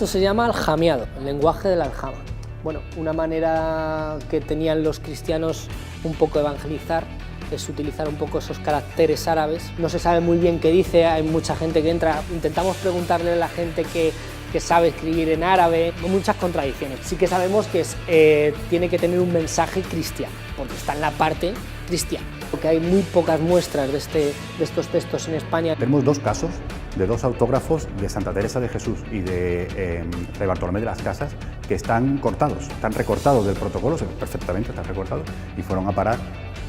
Esto se llama aljamiado, el lenguaje de la aljama. Bueno, una manera que tenían los cristianos un poco de evangelizar es utilizar un poco esos caracteres árabes. No se sabe muy bien qué dice, hay mucha gente que entra, intentamos preguntarle a la gente que sabe escribir en árabe, muchas contradicciones. Sí que sabemos que tiene que tener un mensaje cristiano, porque está en la parte cristiana, porque hay muy pocas muestras de estos textos en España. Tenemos dos casos de dos autógrafos de Santa Teresa de Jesús y de Fray Bartolomé de las Casas que están cortados, están recortados del protocolo, perfectamente están recortados, y fueron a parar,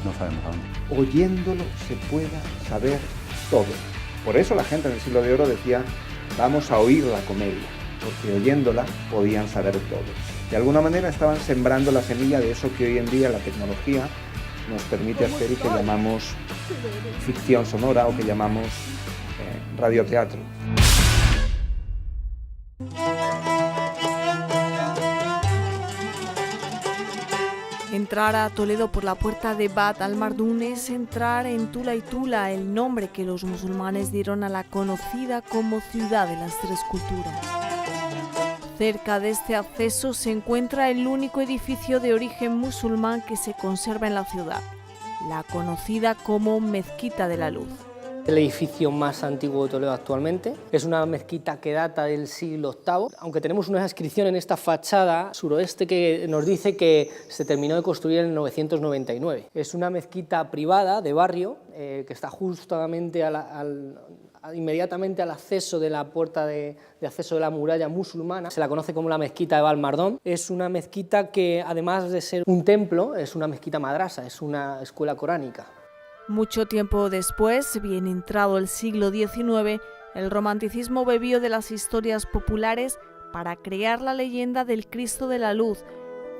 no sabemos a dónde. Oyéndolo se pueda saber todo. Por eso la gente en el Siglo de Oro decía, vamos a oír la comedia, porque oyéndola podían saber todo. De alguna manera estaban sembrando la semilla de eso que hoy en día la tecnología nos permite hacer y que llamamos ficción sonora o que llamamos radioteatro. Entrar a Toledo por la puerta de Bab al-Mardún es entrar en Tula y Tula, el nombre que los musulmanes dieron a la conocida como Ciudad de las Tres Culturas. Cerca de este acceso se encuentra el único edificio de origen musulmán que se conserva en la ciudad, la conocida como Mezquita de la Luz. El edificio más antiguo de Toledo actualmente. Es una mezquita que data del siglo VIII, aunque tenemos una inscripción en esta fachada suroeste que nos dice que se terminó de construir en 999. Es una mezquita privada de barrio que está justamente inmediatamente al acceso de la puerta de acceso de la muralla musulmana. Se la conoce como la mezquita de Bab al-Mardón. Es una mezquita que, además de ser un templo, es una mezquita madrasa, es una escuela coránica. Mucho tiempo después, bien entrado el siglo XIX, el romanticismo bebió de las historias populares para crear la leyenda del Cristo de la Luz.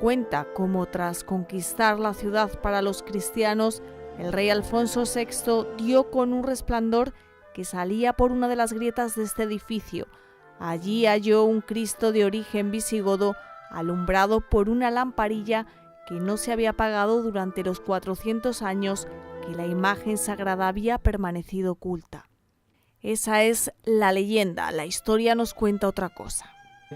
Cuenta cómo tras conquistar la ciudad para los cristianos, el rey Alfonso VI dio con un resplandor que salía por una de las grietas de este edificio. Allí halló un Cristo de origen visigodo, alumbrado por una lamparilla que no se había apagado durante los 400 años que la imagen sagrada había permanecido oculta. Esa es la leyenda, la historia nos cuenta otra cosa.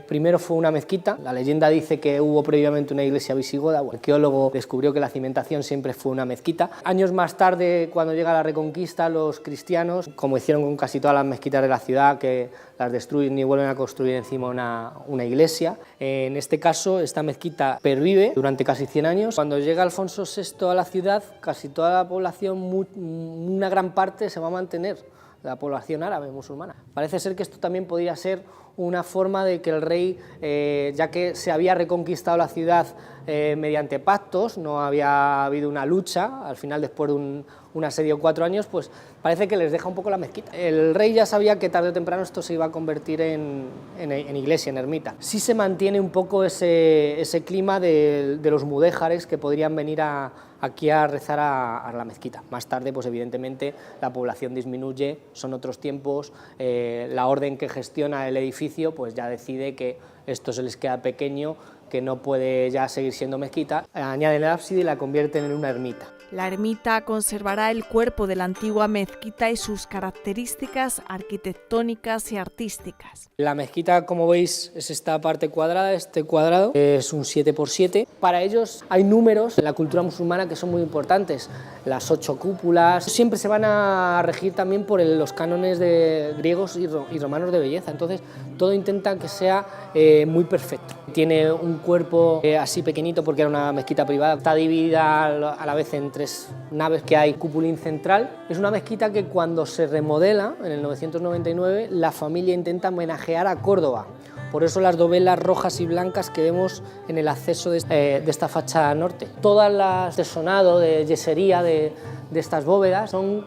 Primero fue una mezquita, la leyenda dice que hubo previamente una iglesia visigoda, el arqueólogo descubrió que la cimentación siempre fue una mezquita. Años más tarde, cuando llega la Reconquista, los cristianos, como hicieron con casi todas las mezquitas de la ciudad, que las destruyen y vuelven a construir encima una iglesia. En este caso, esta mezquita pervive durante casi 100 años. Cuando llega Alfonso VI a la ciudad, casi toda la población, una gran parte se va a mantener, la población árabe musulmana. Parece ser que esto también podría ser una forma de que el rey, ya que se había reconquistado la ciudad mediante pactos, no había habido una lucha, al final después de un asedio de 4 años, pues parece que les deja un poco la mezquita. El rey ya sabía que tarde o temprano esto se iba a convertir en iglesia, en ermita. Sí se mantiene un poco ese clima de los mudéjares que podrían venir aquí a rezar a la mezquita. Más tarde, pues evidentemente, la población disminuye, son otros tiempos, la orden que gestiona el edificio pues ya decide que esto se les queda pequeño, que no puede ya seguir siendo mezquita, añaden el ábside y la convierten en una ermita. La ermita conservará el cuerpo de la antigua mezquita y sus características arquitectónicas y artísticas. La mezquita, como veis, es esta parte cuadrada, este cuadrado es un 7×7. Para ellos hay números en la cultura musulmana que son muy importantes, las 8 cúpulas, siempre se van a regir también por los cánones de griegos y romanos de belleza, entonces todo intentan que sea muy perfecto. Tiene un cuerpo así pequeñito porque era una mezquita privada, está dividida a la vez en 3 naves que hay cupulín central. Es una mezquita que cuando se remodela en el 999 la familia intenta homenajear a Córdoba. Por eso las dovelas rojas y blancas que vemos en el acceso de esta fachada norte. Todas las de sonado, de yesería de estas bóvedas son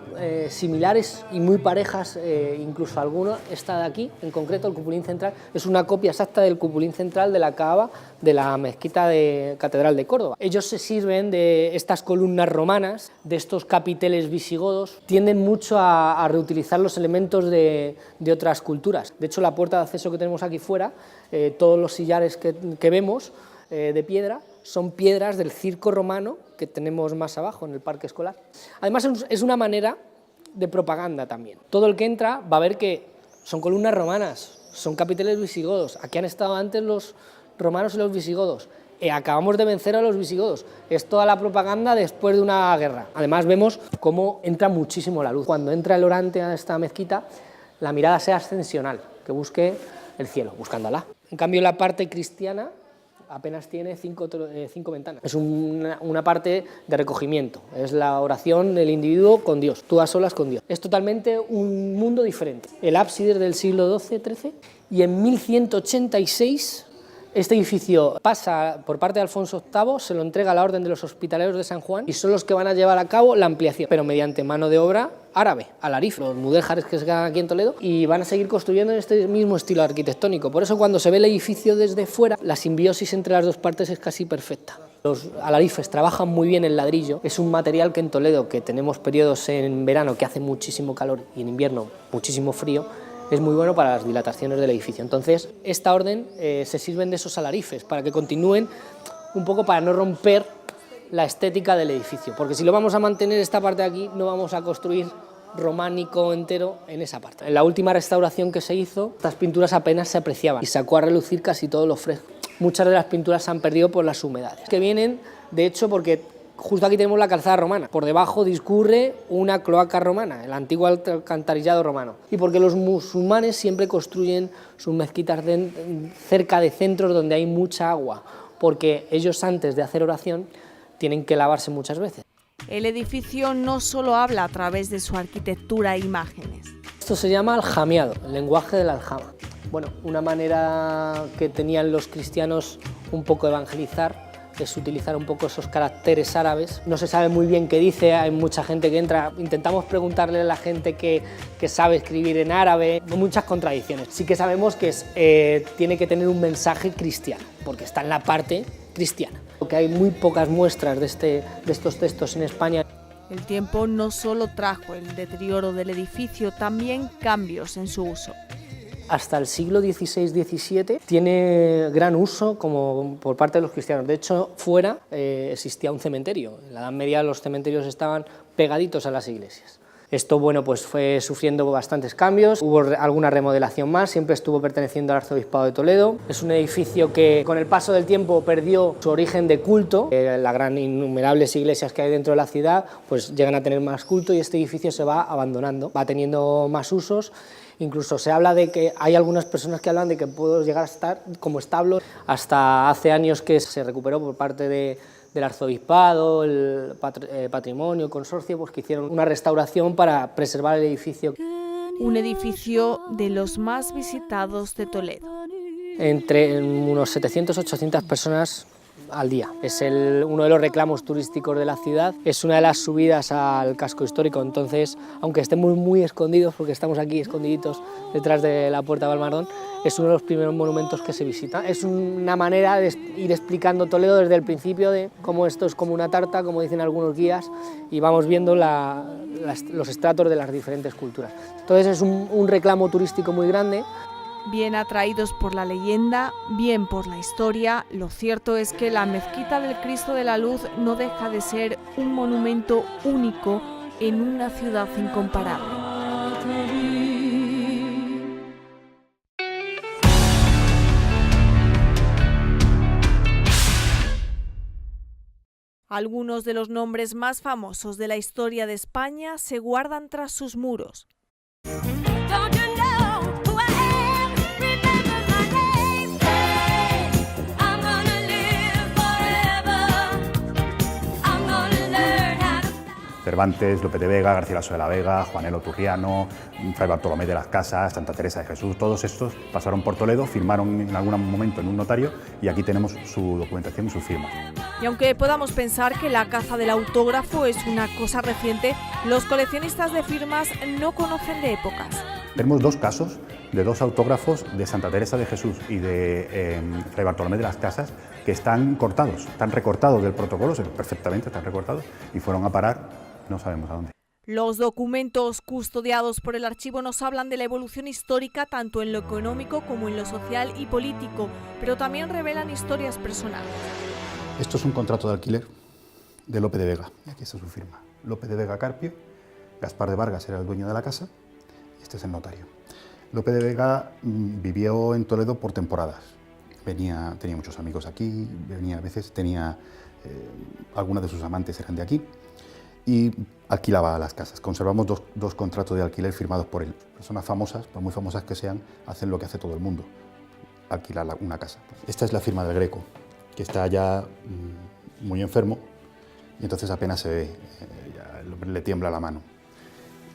similares y muy parejas, incluso alguno. Esta de aquí, en concreto el cupulín central, es una copia exacta del cupulín central de la Kaaba de la mezquita de Catedral de Córdoba. Ellos se sirven de estas columnas romanas, de estos capiteles visigodos, tienden mucho a reutilizar los elementos de otras culturas. De hecho, la puerta de acceso que tenemos aquí fuera, todos los sillares que vemos de piedra, son piedras del circo romano que tenemos más abajo en el parque escolar. Además es una manera de propaganda también. Todo el que entra va a ver que son columnas romanas, son capiteles visigodos. Aquí han estado antes los romanos y los visigodos. Acabamos de vencer a los visigodos. Es toda la propaganda después de una guerra. Además vemos cómo entra muchísimo la luz. Cuando entra el orante a esta mezquita, la mirada sea ascensional, que busque el cielo, buscando a Alá. En cambio, la parte cristiana apenas tiene cinco ventanas. Es una parte de recogimiento, es la oración del individuo con Dios, tú a solas con Dios. Es totalmente un mundo diferente. El ábside es del siglo XII-XIII y en 1186 este edificio pasa por parte de Alfonso VIII, se lo entrega a la Orden de los Hospitaleros de San Juan y son los que van a llevar a cabo la ampliación, pero mediante mano de obra árabe, alarif, los mudéjares que se quedan aquí en Toledo, y van a seguir construyendo en este mismo estilo arquitectónico. Por eso cuando se ve el edificio desde fuera, la simbiosis entre las dos partes es casi perfecta. Los alarifes trabajan muy bien el ladrillo, es un material que en Toledo, que tenemos periodos en verano que hace muchísimo calor y en invierno muchísimo frío, es muy bueno para las dilataciones del edificio. Entonces, esta orden se sirven de esos alarifes para que continúen un poco, para no romper la estética del edificio, porque si lo vamos a mantener esta parte de aquí, no vamos a construir románico entero en esa parte. En la última restauración que se hizo, estas pinturas apenas se apreciaban y sacó a relucir casi todo lo fresco. Muchas de las pinturas se han perdido por las humedades, que vienen, de hecho, porque justo aquí tenemos la calzada romana, por debajo discurre una cloaca romana, el antiguo alcantarillado romano, y porque los musulmanes siempre construyen sus mezquitas cerca de centros donde hay mucha agua, porque ellos antes de hacer oración tienen que lavarse muchas veces. El edificio no solo habla a través de su arquitectura e imágenes. Esto se llama aljamiado, el lenguaje del aljama. Bueno, una manera que tenían los cristianos un poco de evangelizar es utilizar un poco esos caracteres árabes. No se sabe muy bien qué dice, hay mucha gente que entra, intentamos preguntarle a la gente que sabe escribir en árabe, muchas contradicciones. Sí que sabemos que tiene que tener un mensaje cristiano, porque está en la parte cristiana. Porque hay muy pocas muestras de estos textos en España. El tiempo no solo trajo el deterioro del edificio, también cambios en su uso. Hasta el siglo XVI-XVII tiene gran uso como por parte de los cristianos. De hecho, fuera existía un cementerio. En la Edad Media los cementerios estaban pegaditos a las iglesias. Esto, bueno, pues fue sufriendo bastantes cambios, hubo alguna remodelación más, siempre estuvo perteneciendo al Arzobispado de Toledo. Es un edificio que con el paso del tiempo perdió su origen de culto. Las gran innumerables iglesias que hay dentro de la ciudad pues llegan a tener más culto y este edificio se va abandonando, va teniendo más usos. Incluso se habla de que hay algunas personas que hablan de que puede llegar a estar como establo. Hasta hace años que se recuperó por parte del arzobispado, el patrimonio, el consorcio, pues que hicieron una restauración para preservar el edificio. Un edificio de los más visitados de Toledo. Entre unos 700-800 personas al día. Es uno de los reclamos turísticos de la ciudad, es una de las subidas al casco histórico, entonces, aunque estemos muy escondidos, porque estamos aquí escondiditos detrás de la Puerta de Valmardón, es uno de los primeros monumentos que se visita. Es una manera de ir explicando Toledo desde el principio, de cómo esto es como una tarta, como dicen algunos guías, y vamos viendo los estratos de las diferentes culturas. Entonces es un reclamo turístico muy grande. Bien atraídos por la leyenda, bien por la historia, lo cierto es que la Mezquita del Cristo de la Luz no deja de ser un monumento único en una ciudad incomparable. Algunos de los nombres más famosos de la historia de España se guardan tras sus muros. Cervantes, Lope de Vega, Garcilaso de la Vega, Juanelo Turriano, Fray Bartolomé de las Casas, Santa Teresa de Jesús, todos estos pasaron por Toledo, firmaron en algún momento en un notario y aquí tenemos su documentación y su firma. Y aunque podamos pensar que la caza del autógrafo es una cosa reciente, los coleccionistas de firmas no conocen de épocas. Tenemos dos casos de dos autógrafos de Santa Teresa de Jesús y de Fray Bartolomé de las Casas que están cortados, están recortados del protocolo, perfectamente están recortados y fueron a parar. No sabemos a dónde. Los documentos custodiados por el archivo nos hablan de la evolución histórica tanto en lo económico como en lo social y político, pero también revelan historias personales. Esto es un contrato de alquiler de Lope de Vega, y aquí está su firma. Lope de Vega Carpio, Gaspar de Vargas era el dueño de la casa, y este es el notario. Lope de Vega vivió en Toledo por temporadas. Tenía muchos amigos aquí, venía a veces, algunas de sus amantes eran de aquí y alquilaba las casas. Conservamos dos contratos de alquiler firmados por él. Personas famosas, por muy famosas que sean, hacen lo que hace todo el mundo, alquilar una casa. Esta es la firma del Greco, que está ya muy enfermo y entonces apenas se ve, ya le tiembla la mano.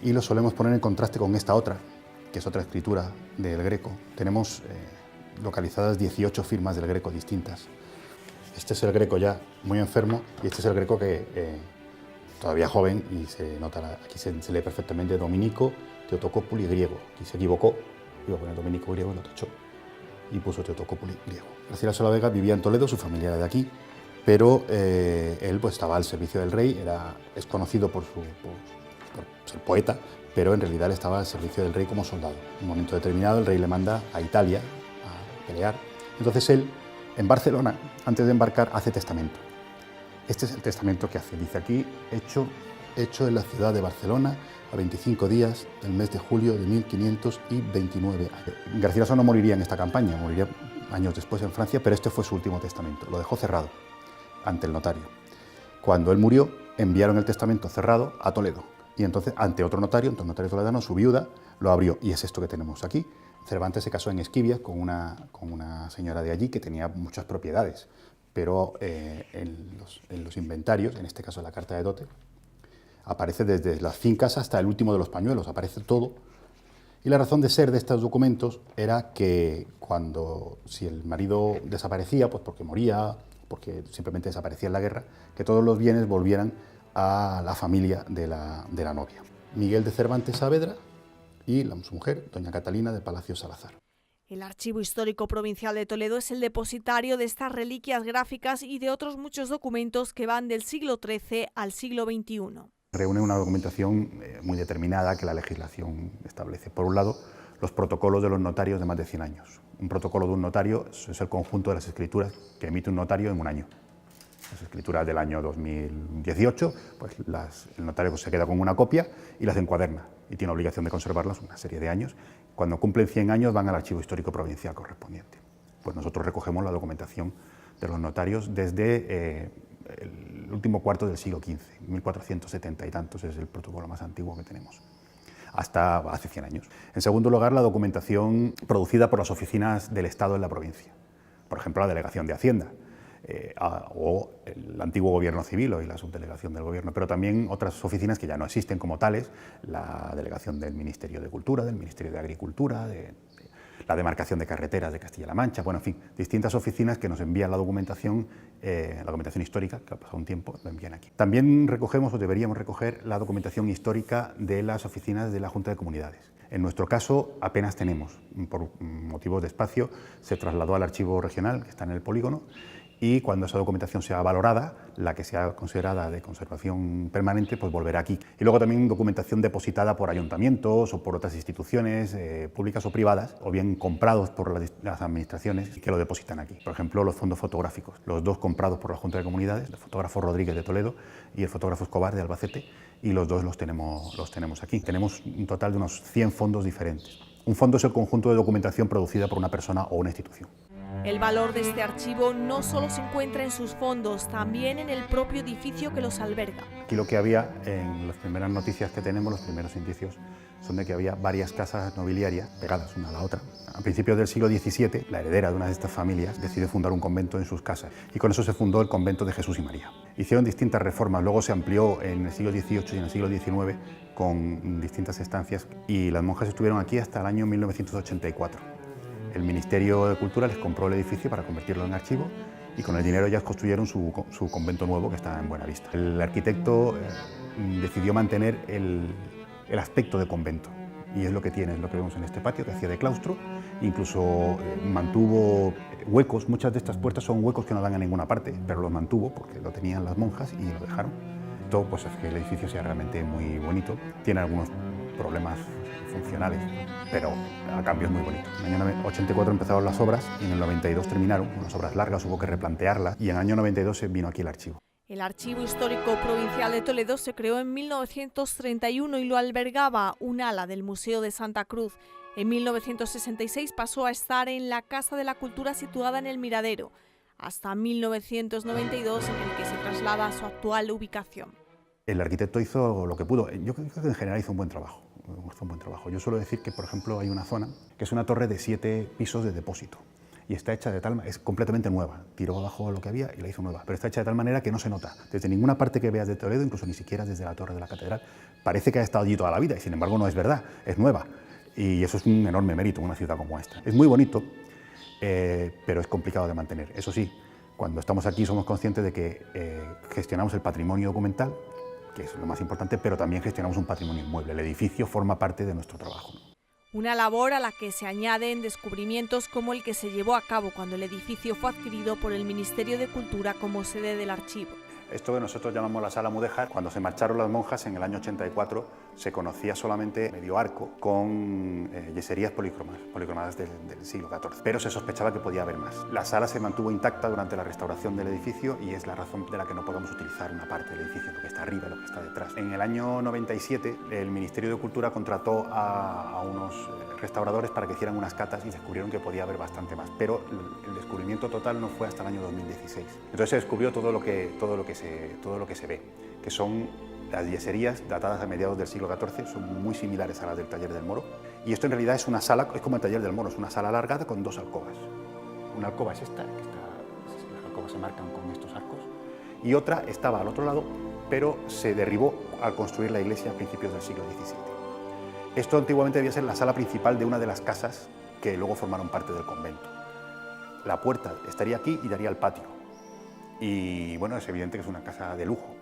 Y lo solemos poner en contraste con esta otra, que es otra escritura del Greco. Tenemos localizadas 18 firmas del Greco distintas. Este es el Greco ya muy enfermo y este es el Greco que todavía joven y se nota, aquí se lee perfectamente Dominico Theotokopoulos griego. Aquí se equivocó, iba a poner Dominico griego y lo tachó y puso Theotokopoulos griego. Garcilaso de la Vega vivía en Toledo, su familia era de aquí, pero él pues, estaba al servicio del rey, es conocido por ser poeta, pero en realidad él estaba al servicio del rey como soldado. En un momento determinado el rey le manda a Italia a pelear. Entonces él, en Barcelona, antes de embarcar, hace testamento. Este es el testamento que hace. Dice aquí, hecho en la ciudad de Barcelona a 25 días del mes de julio de 1529. Garcilaso no moriría en esta campaña, moriría años después en Francia, pero este fue su último testamento. Lo dejó cerrado ante el notario. Cuando él murió, enviaron el testamento cerrado a Toledo. Y entonces, ante otro notario toledano, su viuda, lo abrió. Y es esto que tenemos aquí. Cervantes se casó en Esquivias con una señora de allí que tenía muchas propiedades, pero en los inventarios, en este caso la carta de dote, aparece desde las fincas hasta el último de los pañuelos, aparece todo. Y la razón de ser de estos documentos era que si el marido desaparecía, pues porque moría, porque simplemente desaparecía en la guerra, que todos los bienes volvieran a la familia de la novia. Miguel de Cervantes Saavedra y su mujer, doña Catalina de Palacios Salazar. El Archivo Histórico Provincial de Toledo es el depositario de estas reliquias gráficas y de otros muchos documentos que van del siglo XIII al siglo XXI. Reúne una documentación muy determinada que la legislación establece. Por un lado, los protocolos de los notarios de más de 100 años. Un protocolo de un notario es el conjunto de las escrituras que emite un notario en un año. Las escrituras del año 2018, pues el notario se queda con una copia y las encuaderna y tiene obligación de conservarlas una serie de años. Cuando cumplen 100 años van al Archivo Histórico Provincial correspondiente. Pues nosotros recogemos la documentación de los notarios desde el último cuarto del siglo XV, 1470 y tantos es el protocolo más antiguo que tenemos, hasta hace 100 años. En segundo lugar, la documentación producida por las oficinas del Estado en la provincia, por ejemplo, la Delegación de Hacienda, o el antiguo Gobierno Civil, hoy la Subdelegación del Gobierno, pero también otras oficinas que ya no existen como tales, la Delegación del Ministerio de Cultura, del Ministerio de Agricultura, la Demarcación de Carreteras de Castilla-La Mancha, bueno, en fin, distintas oficinas que nos envían la documentación histórica, que ha pasado un tiempo, la envían aquí. También recogemos, o deberíamos recoger, la documentación histórica de las oficinas de la Junta de Comunidades. En nuestro caso apenas tenemos, por motivos de espacio, se trasladó al archivo regional, que está en el polígono, y cuando esa documentación sea valorada, la que sea considerada de conservación permanente, pues volverá aquí. Y luego también documentación depositada por ayuntamientos o por otras instituciones públicas o privadas, o bien comprados por las administraciones que lo depositan aquí. Por ejemplo, los fondos fotográficos, los dos comprados por la Junta de Comunidades, el fotógrafo Rodríguez de Toledo y el fotógrafo Escobar de Albacete, y los dos los tenemos aquí. Tenemos un total de unos 100 fondos diferentes. Un fondo es el conjunto de documentación producida por una persona o una institución. El valor de este archivo no solo se encuentra en sus fondos, también en el propio edificio que los alberga. Aquí lo que había, en las primeras noticias que tenemos, los primeros indicios, son de que había varias casas nobiliarias pegadas una a la otra. A principios del siglo XVII, la heredera de una de estas familias decide fundar un convento en sus casas y con eso se fundó el convento de Jesús y María. Hicieron distintas reformas, luego se amplió en el siglo XVIII y en el siglo XIX con distintas estancias y las monjas estuvieron aquí hasta el año 1984. El Ministerio de Cultura les compró el edificio para convertirlo en archivo y con el dinero ellas construyeron su convento nuevo que está en Buenavista. El arquitecto decidió mantener el aspecto de convento y es lo que tiene, es lo que vemos en este patio que hacía de claustro, incluso mantuvo huecos, muchas de estas puertas son huecos que no dan a ninguna parte, pero los mantuvo porque lo tenían las monjas y lo dejaron. Todo pues hace que el edificio sea realmente muy bonito, tiene algunos problemas funcionales, pero a cambio es muy bonito. En el año 84 empezaron las obras y en el 92 terminaron, unas obras largas, hubo que replantearlas y en el año 92 se vino aquí el archivo. El Archivo Histórico Provincial de Toledo se creó en 1931 y lo albergaba un ala del Museo de Santa Cruz. En 1966 pasó a estar en la Casa de la Cultura situada en el Miradero, hasta 1992 en el que se traslada a su actual ubicación. El arquitecto hizo lo que pudo. Yo creo que en general hizo un buen trabajo. Yo suelo decir que, por ejemplo, hay una zona que es una torre de 7 pisos de depósito y está hecha de tal manera, es completamente nueva. Tiró abajo lo que había y la hizo nueva, pero está hecha de tal manera que no se nota. Desde ninguna parte que veas de Toledo, incluso ni siquiera desde la torre de la catedral, parece que ha estado allí toda la vida y sin embargo no es verdad, es nueva. Y eso es un enorme mérito en una ciudad como esta. Es muy bonito, pero es complicado de mantener. Eso sí, cuando estamos aquí somos conscientes de que gestionamos el patrimonio documental, que es lo más importante, pero también gestionamos un patrimonio inmueble. El edificio forma parte de nuestro trabajo, ¿no? Una labor a la que se añaden descubrimientos como el que se llevó a cabo cuando el edificio fue adquirido por el Ministerio de Cultura como sede del archivo. Esto que nosotros llamamos la Sala Mudéjar, cuando se marcharon las monjas en el año 84, se conocía solamente medio arco con yeserías policromadas del siglo XIV, pero se sospechaba que podía haber más. La sala se mantuvo intacta durante la restauración del edificio y es la razón de la que no podemos utilizar una parte del edificio, lo que está arriba y lo que está detrás. En el año 97, el Ministerio de Cultura contrató a unos restauradores para que hicieran unas catas y descubrieron que podía haber bastante más, pero el descubrimiento total no fue hasta el año 2016. Entonces se descubrió todo lo que se ve, que son las yeserías datadas a mediados del siglo XIV, son muy similares a las del Taller del Moro, y esto en realidad es una sala, es como el Taller del Moro, es una sala alargada con 2 alcobas. Una alcoba es esta, las alcobas se marcan con estos arcos, y otra estaba al otro lado, pero se derribó al construir la iglesia a principios del siglo XVII. Esto antiguamente debía ser la sala principal de una de las casas que luego formaron parte del convento. La puerta estaría aquí y daría al patio. Y bueno, es evidente que es una casa de lujo.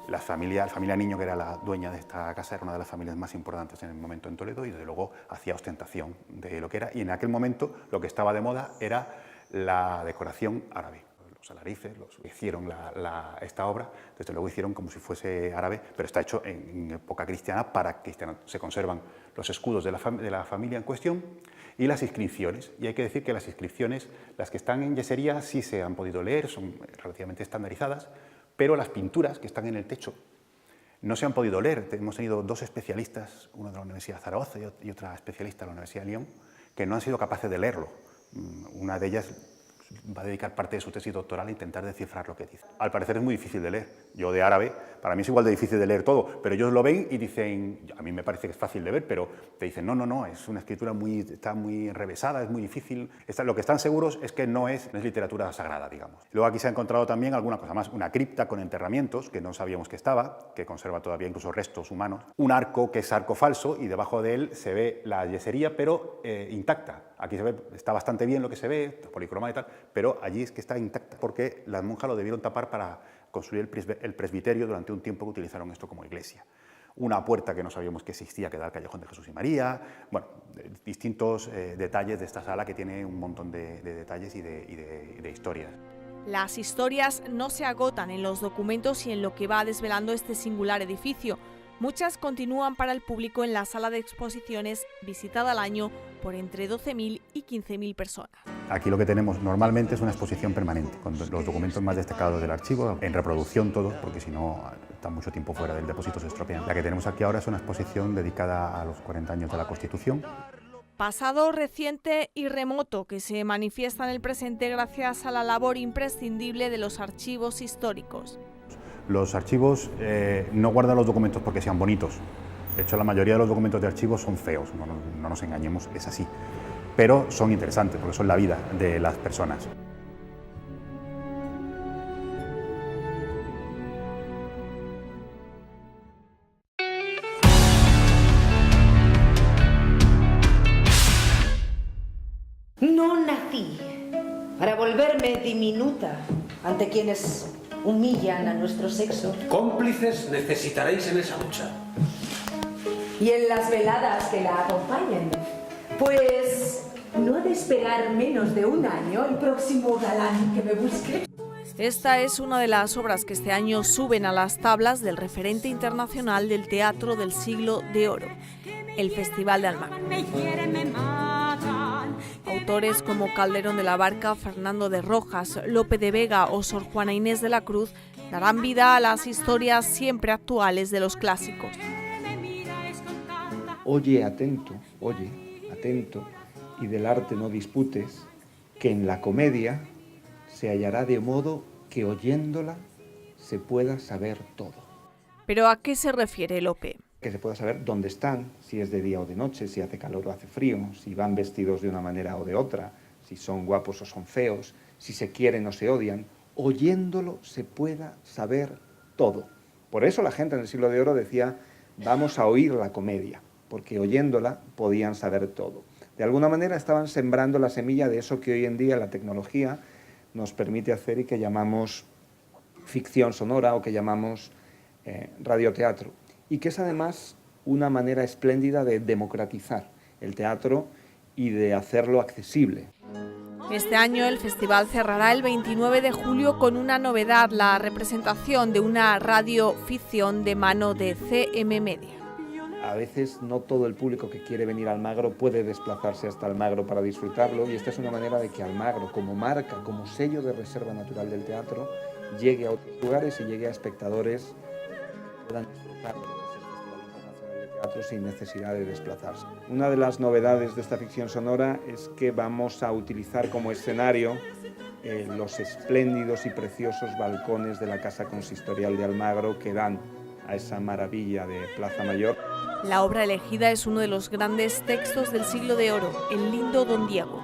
La familia Niño, que era la dueña de esta casa, era una de las familias más importantes en el momento en Toledo y desde luego hacía ostentación de lo que era. Y en aquel momento lo que estaba de moda era la decoración árabe. Los alarices, los que hicieron esta obra, desde luego hicieron como si fuese árabe, pero está hecho en época cristiana para cristianos. Se conservan los escudos de la familia en cuestión y las inscripciones. Y hay que decir que las inscripciones, las que están en yesería, sí se han podido leer, son relativamente estandarizadas, pero las pinturas que están en el techo no se han podido leer. Hemos tenido 2 especialistas, uno de la Universidad de Zaragoza y otra especialista de la Universidad de Lyon, que no han sido capaces de leerlo. Una de ellas va a dedicar parte de su tesis doctoral a intentar descifrar lo que dice. Al parecer es muy difícil de leer. Yo de árabe, para mí es igual de difícil de leer todo, pero ellos lo ven y dicen, a mí me parece que es fácil de ver, pero te dicen, no, es una escritura está muy enrevesada, es muy difícil. Lo que están seguros es que no es literatura sagrada, digamos. Luego aquí se ha encontrado también alguna cosa más, una cripta con enterramientos, que no sabíamos que estaba, que conserva todavía incluso restos humanos, un arco que es arco falso y debajo de él se ve la yesería, pero intacta. Aquí se ve, está bastante bien lo que se ve, policromada y tal, pero allí es que está intacta, porque las monjas lo debieron tapar para construir el presbiterio durante un tiempo que utilizaron esto como iglesia. Una puerta que no sabíamos que existía, que da al Callejón de Jesús y María, bueno, distintos detalles de esta sala que tiene un montón de detalles y de historias. Las historias no se agotan en los documentos y en lo que va desvelando este singular edificio. Muchas continúan para el público en la sala de exposiciones, visitada al año por entre 12.000 y 15.000 personas. Aquí lo que tenemos normalmente es una exposición permanente, con los documentos más destacados del archivo, en reproducción todos, porque si no están mucho tiempo fuera del depósito, se estropean. La que tenemos aquí ahora es una exposición dedicada a los 40 años de la Constitución. Pasado reciente y remoto que se manifiesta en el presente gracias a la labor imprescindible de los archivos históricos. Los archivos no guardan los documentos porque sean bonitos. De hecho, la mayoría de los documentos de archivos son feos, no nos engañemos, es así. Pero son interesantes porque son la vida de las personas. No nací para volverme diminuta ante quienes humillan a nuestro sexo. Cómplices necesitaréis en esa lucha. Y en las veladas que la acompañen. Pues no ha de esperar menos de un año el próximo galán que me busque. Esta es una de las obras que este año suben a las tablas del referente internacional del teatro del siglo de oro, el Festival de Almagro. Autores como Calderón de la Barca, Fernando de Rojas, Lope de Vega o Sor Juana Inés de la Cruz darán vida a las historias siempre actuales de los clásicos. Oye atento atento, y del arte no disputes, que en la comedia se hallará de modo que oyéndola se pueda saber todo. ¿Pero a qué se refiere Lope? Que se pueda saber dónde están, si es de día o de noche, si hace calor o hace frío, si van vestidos de una manera o de otra, si son guapos o son feos, si se quieren o se odian. Oyéndolo se pueda saber todo. Por eso la gente en el Siglo de Oro decía, vamos a oír la comedia, porque oyéndola podían saber todo. De alguna manera estaban sembrando la semilla de eso que hoy en día la tecnología nos permite hacer y que llamamos ficción sonora o que llamamos radioteatro. Y que es además una manera espléndida de democratizar el teatro y de hacerlo accesible. Este año el festival cerrará el 29 de julio con una novedad, la representación de una radioficción de mano de CM Media. A veces no todo el público que quiere venir a Almagro puede desplazarse hasta Almagro para disfrutarlo, y esta es una manera de que Almagro, como marca, como sello de reserva natural del teatro, llegue a otros lugares y llegue a espectadores que puedan disfrutar del Festival Internacional de Teatro sin necesidad de desplazarse. Una de las novedades de esta ficción sonora es que vamos a utilizar como escenario los espléndidos y preciosos balcones de la Casa Consistorial de Almagro que dan a esa maravilla de Plaza Mayor. La obra elegida es uno de los grandes textos del Siglo de Oro, El lindo Don Diego.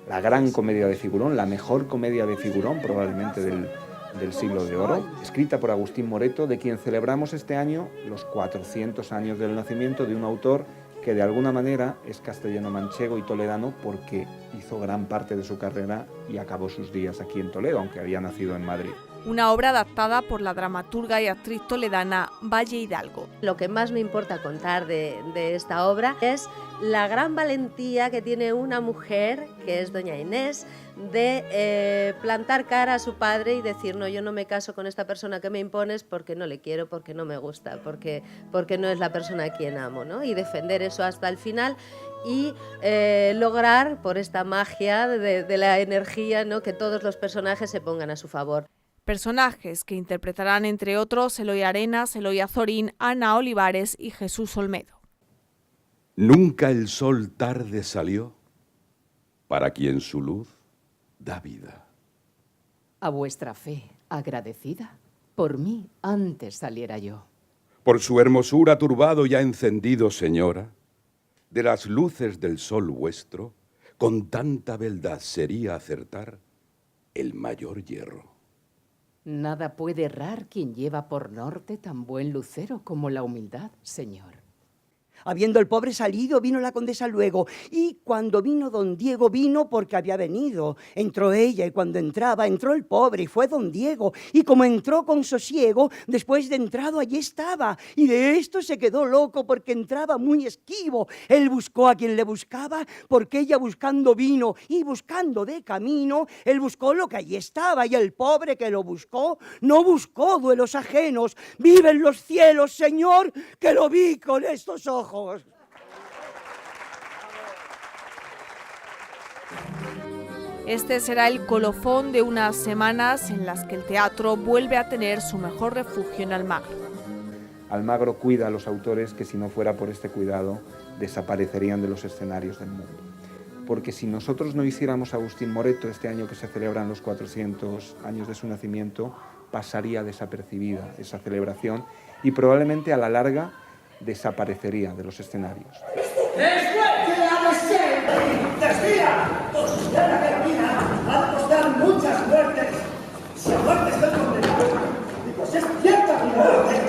La gran comedia de Figurón, la mejor comedia de Figurón probablemente del Siglo de Oro, escrita por Agustín Moreto, de quien celebramos este año los 400 años del nacimiento, de un autor que de alguna manera es castellano-manchego y toledano porque hizo gran parte de su carrera y acabó sus días aquí en Toledo, aunque había nacido en Madrid. Una obra adaptada por la dramaturga y actriz toledana Valle Hidalgo. Lo que más me importa contar de esta obra es la gran valentía que tiene una mujer, que es doña Inés, de plantar cara a su padre y decir, no, yo no me caso con esta persona que me impones porque no le quiero, porque no me gusta, porque no es la persona a quien amo, ¿no? Y defender eso hasta el final y lograr, por esta magia de la energía, ¿no?, que todos los personajes se pongan a su favor. Personajes que interpretarán, entre otros, Eloy Arenas, Eloy Azorín, Ana Olivares y Jesús Olmedo. Nunca el sol tarde salió para quien su luz da vida. A vuestra fe, agradecida, por mí antes saliera yo. Por su hermosura turbado ya encendido, señora, de las luces del sol vuestro, con tanta beldad sería acertar el mayor hierro. Nada puede errar quien lleva por norte tan buen lucero como la humildad, señor. Habiendo el pobre salido, vino la condesa luego, y cuando vino don Diego, vino porque había venido. Entró ella, y cuando entraba, entró el pobre, y fue don Diego, y como entró con sosiego, después de entrado allí estaba, y de esto se quedó loco, porque entraba muy esquivo. Él buscó a quien le buscaba, porque ella buscando vino, y buscando de camino, él buscó lo que allí estaba, y el pobre que lo buscó, no buscó duelos ajenos. Vive en los cielos, Señor, que lo vi con estos ojos. Este será el colofón de unas semanas en las que el teatro vuelve a tener su mejor refugio en Almagro. Almagro cuida a los autores que si no fuera por este cuidado desaparecerían de los escenarios del mundo. Porque si nosotros no hiciéramos Agustín Moreto este año que se celebran los 400 años de su nacimiento, pasaría desapercibida esa celebración y probablemente a la larga desaparecería de los escenarios. Va a costar muchas muertes. Si a muerte estoy condenado, pues es cierta mi muerte.